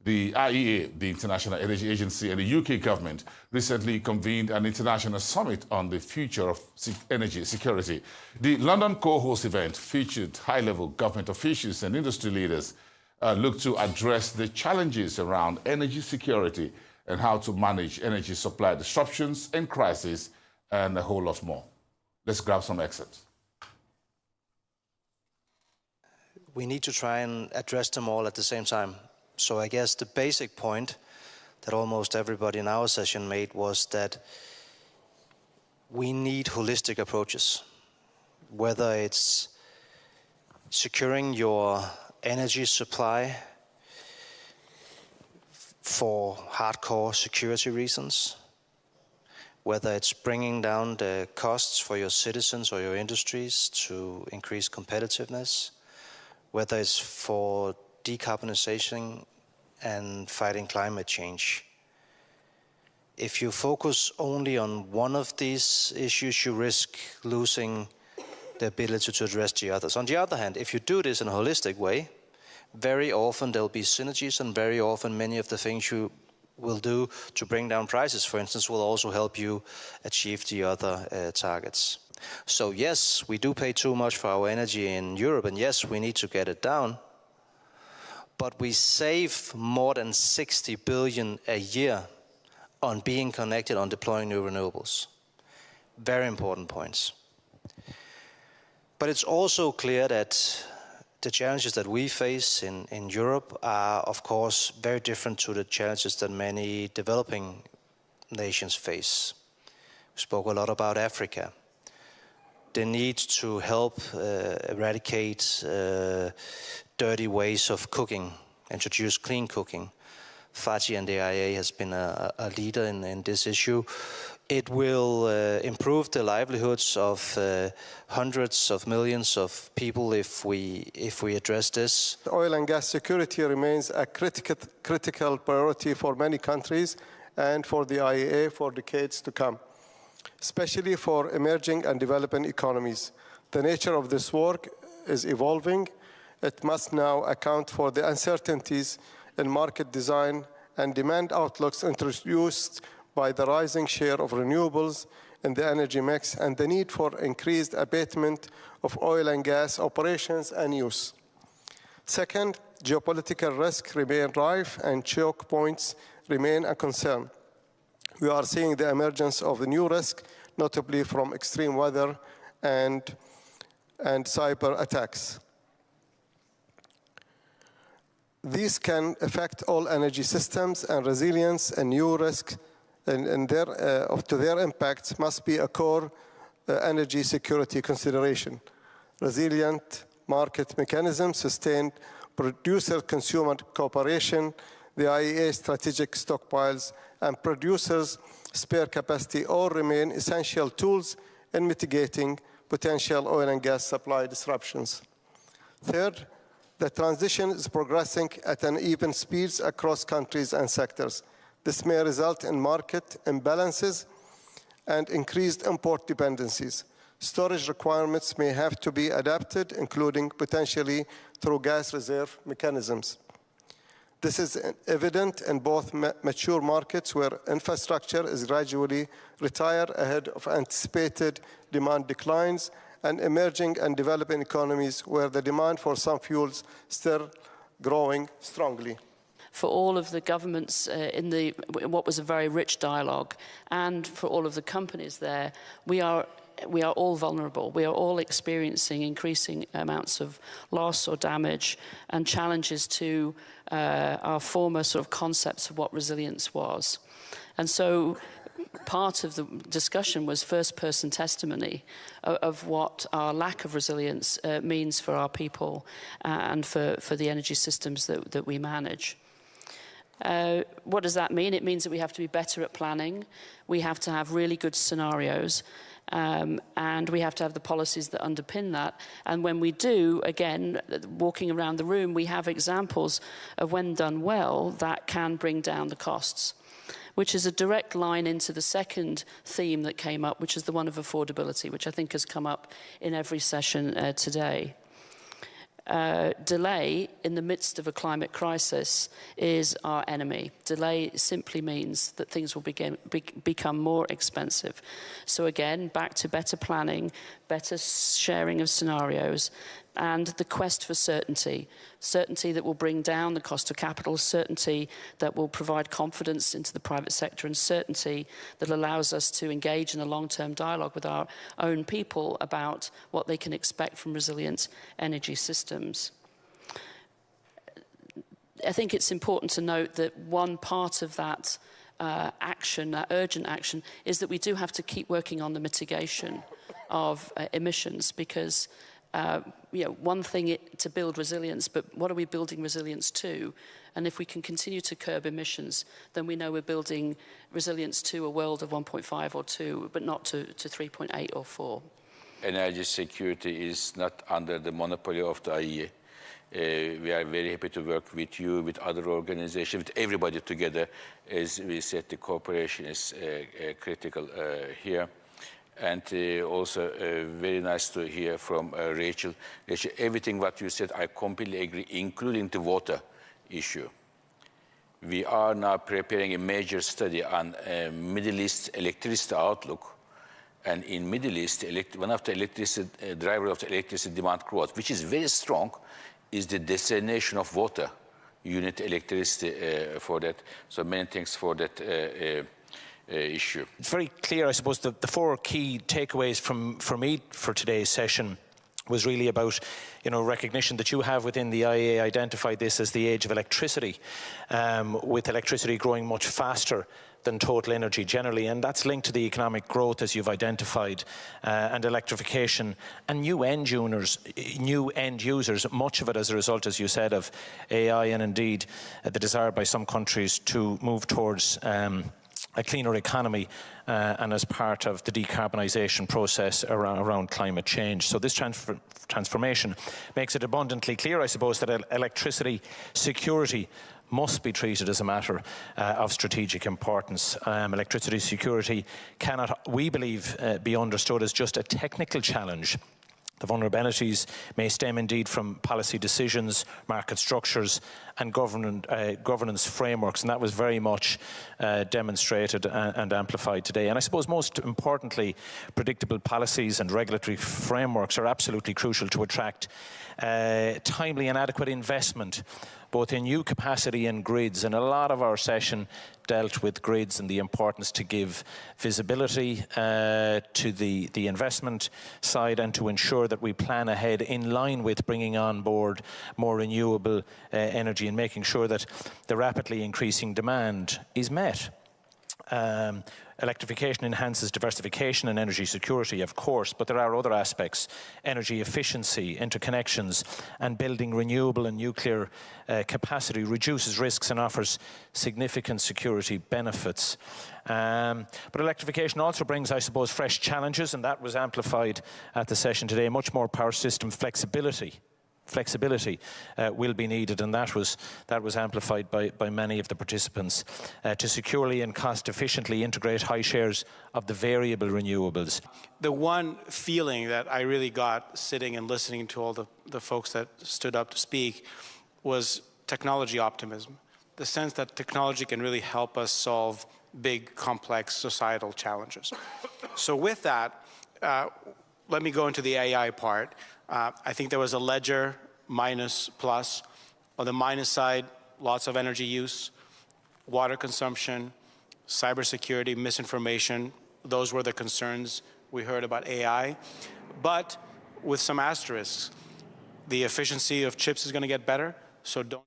The IEA, the International Energy Agency, and the UK government recently convened an international summit on the future of energy security. The London co-host event featured high-level government officials and industry leaders look to address the challenges around energy security and how to manage energy supply disruptions and crises, and a whole lot more. Let's grab some excerpts. We need to try and address them all at the same time. So I guess the basic point that almost everybody in our session made was that we need holistic approaches, whether it's securing your energy supply for hardcore security reasons, whether it's bringing down the costs for your citizens or your industries to increase competitiveness, whether it's for decarbonization and fighting climate change. If you focus only on one of these issues, you risk losing the ability to address the others. On the other hand, if you do this in a holistic way, very often there'll be synergies, and very often many of the things you will do to bring down prices, for instance, will also help you achieve the other targets. So yes, we do pay too much for our energy in Europe, and yes, we need to get it down. But we save more than 60 billion a year on being connected, on deploying new renewables. Very important points. But it's also clear that the challenges that we face in Europe are, of course, very different to the challenges that many developing nations face. We spoke a lot about Africa. The need to help eradicate dirty ways of cooking, introduce clean cooking. Fatih and the IEA has been a leader in this issue. It will improve the livelihoods of hundreds of millions of people if we address this. Oil and gas security remains a critical priority for many countries and for the IEA for decades to come, especially for emerging and developing economies. The nature of this work is evolving. It must now account for the uncertainties in market design and demand outlooks introduced by the rising share of renewables in the energy mix and the need for increased abatement of oil and gas operations and use. Second, geopolitical risks remain rife and choke points remain a concern. We are seeing the emergence of new risks, notably from extreme weather and cyber attacks. These can affect all energy systems, and resilience and new risks to their impacts must be a core energy security consideration. Resilient market mechanisms, sustained producer-consumer cooperation, the IEA strategic stockpiles, and producers' spare capacity all remain essential tools in mitigating potential oil and gas supply disruptions. Third, the transition is progressing at uneven speeds across countries and sectors. This may result in market imbalances and increased import dependencies. Storage requirements may have to be adapted, including potentially through gas reserve mechanisms. This is evident in both mature markets where infrastructure is gradually retired ahead of anticipated demand declines, and emerging and developing economies where the demand for some fuels still growing strongly. For all of the governments in what was a very rich dialogue, and for all of the companies there, we are all vulnerable. We are all experiencing increasing amounts of loss or damage and challenges to our former sort of concepts of what resilience was. And so part of the discussion was first-person testimony of what our lack of resilience means for our people and for the energy systems that we manage. What does that mean? It means that we have to be better at planning. We have to have really good scenarios. And we have to have the policies that underpin that. And when we do, again, walking around the room, we have examples of when done well, that can bring down the costs, which is a direct line into the second theme that came up, which is the one of affordability, which I think has come up in every session today. delay in the midst of a climate crisis is our enemy. Delay simply means that things will become more expensive. So again, back to better planning, better sharing of scenarios, and the quest for certainty. Certainty that will bring down the cost of capital, certainty that will provide confidence into the private sector, and certainty that allows us to engage in a long-term dialogue with our own people about what they can expect from resilient energy systems. I think it's important to note that one part of that action, that urgent action, is that we do have to keep working on the mitigation of emissions, because one thing to build resilience, but what are we building resilience to? And if we can continue to curb emissions, then we know we're building resilience to a world of 1.5 or 2, but not to 3.8 or 4. Energy security is not under the monopoly of the IEA. We are very happy to work with you, with other organizations, with everybody together. As we said, the cooperation is critical here. And also very nice to hear from Rachel. Rachel, everything what you said, I completely agree, including the water issue. We are now preparing a major study on Middle East electricity outlook. And in Middle East, one of the electricity drivers of the electricity demand growth, which is very strong, is the desalination of water. You need electricity for that. So many thanks for that issue. It's very clear, I suppose, the four key takeaways for me for today's session was really about, recognition that you have within the IEA identified this as the age of electricity, with electricity growing much faster than total energy generally, and that's linked to the economic growth, as you've identified, and electrification and new end users, much of it as a result, as you said, of AI, and indeed the desire by some countries to move towards a cleaner economy and as part of the decarbonisation process around climate change. So this transformation makes it abundantly clear, I suppose, that electricity security must be treated as a matter of strategic importance. Electricity security cannot, we believe, be understood as just a technical challenge. The vulnerabilities may stem indeed from policy decisions, market structures and governance frameworks, and that was very much demonstrated and amplified today. And I suppose most importantly, predictable policies and regulatory frameworks are absolutely crucial to attract timely and adequate investment, both in new capacity and grids. And a lot of our session dealt with grids and the importance to give visibility to the investment side, and to ensure that we plan ahead in line with bringing on board more renewable energy and making sure that the rapidly increasing demand is met. Electrification enhances diversification and energy security, of course, but there are other aspects: energy efficiency, interconnections, and building renewable and nuclear capacity reduces risks and offers significant security benefits. But electrification also brings, I suppose, fresh challenges, and that was amplified at the session today. Much more power system flexibility will be needed, and that was amplified by many of the participants, to securely and cost efficiently integrate high shares of the variable renewables. The one feeling that I really got sitting and listening to all the folks that stood up to speak was technology optimism, the sense that technology can really help us solve big, complex societal challenges. So with that, let me go into the AI part. I think there was a ledger, minus, plus. On the minus side, lots of energy use, water consumption, cybersecurity, misinformation. Those were the concerns we heard about AI. But with some asterisks, the efficiency of chips is going to get better, so don't